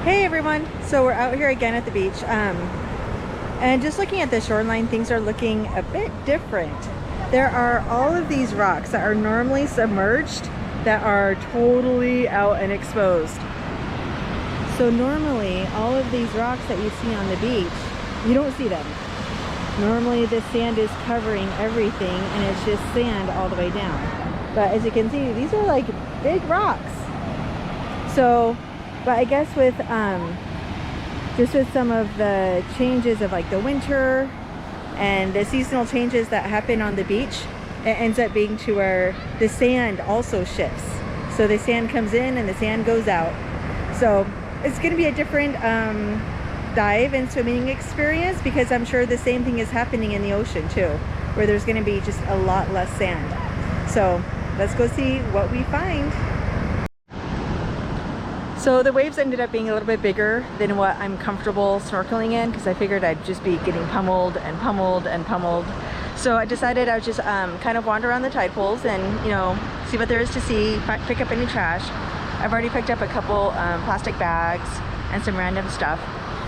Hey everyone, so we're out here again at the beach, and just looking at the shoreline, things are looking a bit different. There are all of these rocks that are normally submerged that are totally out and exposed. So normally all of these rocks that you see on the beach, you don't see them. Normally the sand is covering everything and it's just sand all the way down. But as you can see, these are like big rocks. So but I guess with just with some of the changes of like the winter and the seasonal changes that happen on the beach, it ends up being to where the sand also shifts. So the sand comes in and the sand goes out. So it's going to be a different dive and swimming experience, because I'm sure the same thing is happening in the ocean too, where there's going to be just a lot less sand. So let's go see what we find. So the waves ended up being a little bit bigger than what I'm comfortable snorkeling in, because I figured I'd just be getting pummeled and pummeled and pummeled. So I decided I would just kind of wander around the tide pools and, you know, see what there is to see, pick up any trash. I've already picked up a couple plastic bags and some random stuff.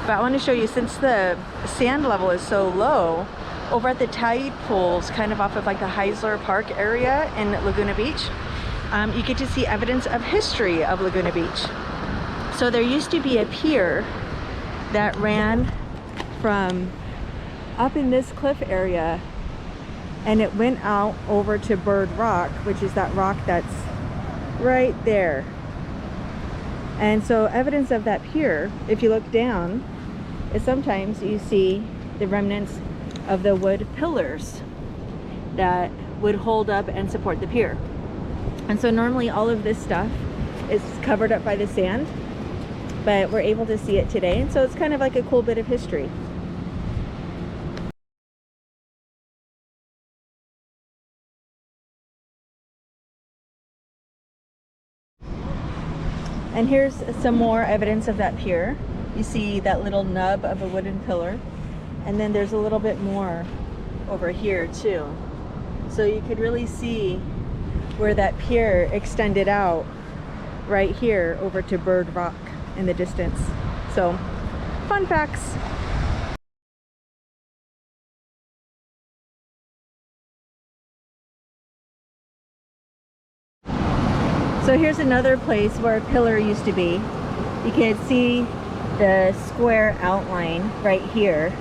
But I want to show you, since the sand level is so low, over at the tide pools, kind of off of like the Heisler Park area in Laguna Beach, you get to see evidence of history of Laguna Beach. So there used to be a pier that ran from up in this cliff area, and it went out over to Bird Rock, which is that rock that's right there. And so evidence of that pier, if you look down, is sometimes you see the remnants of the wood pillars that would hold up and support the pier. And so normally all of this stuff is covered up by the sand, but we're able to see it today, and so it's kind of like a cool bit of history. And here's some more evidence of that pier. You see that little nub of a wooden pillar, and then there's a little bit more over here too. So you could really see where that pier extended out right here over to Bird Rock in the distance. So fun facts. So here's another place where a pillar used to be. You can see the square outline right here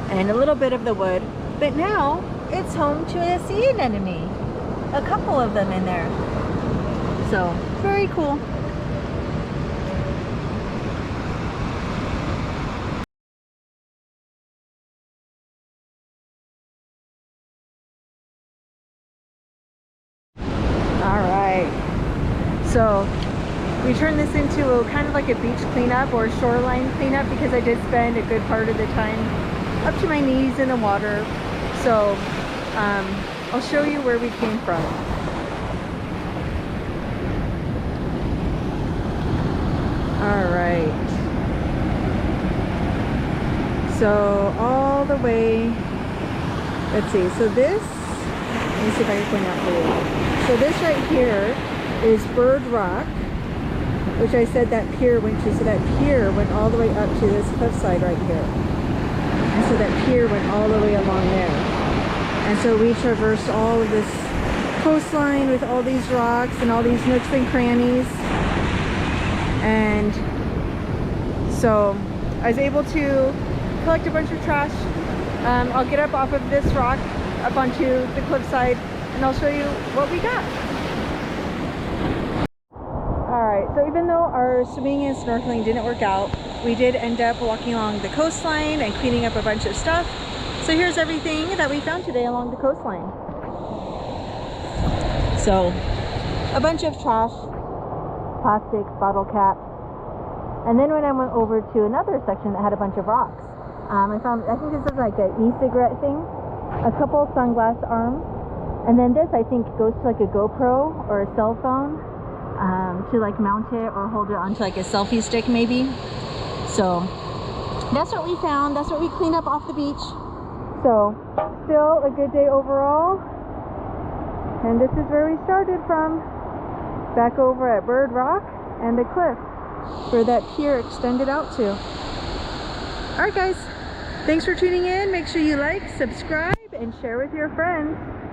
and a little bit of the wood, but now it's home to a sea anemone, a couple of them in there. So very cool. So we turned this into kind of like a beach cleanup or shoreline cleanup, because I did spend a good part of the time up to my knees in the water. So I'll show you where we came from. All right. So all the way, let's see. So this, let me see if I can point out for you. So this right here is Bird Rock, which I said that pier went to. So that pier went all the way up to this cliffside right here. And so that pier went all the way along there. And so we traversed all of this coastline with all these rocks and all these nooks and crannies. And so I was able to collect a bunch of trash. I'll get up off of this rock up onto the cliffside and I'll show you what we got. Alright, so even though our swimming and snorkeling didn't work out, we did end up walking along the coastline and cleaning up a bunch of stuff. So here's everything that we found today along the coastline. So a bunch of trash, plastics, bottle caps. And then when I went over to another section that had a bunch of rocks, I found, I think this is like an e-cigarette thing, a couple sunglass arms, and then this I think goes to like a GoPro or a cell phone, to like mount it or hold it onto like a selfie stick maybe. So that's what we found. That's what we cleaned up off the beach. So still a good day overall. And this is where we started from, back over at Bird Rock and the cliff. where that pier extended out to. All right, guys, thanks for tuning in. Make sure you like, subscribe, and share with your friends.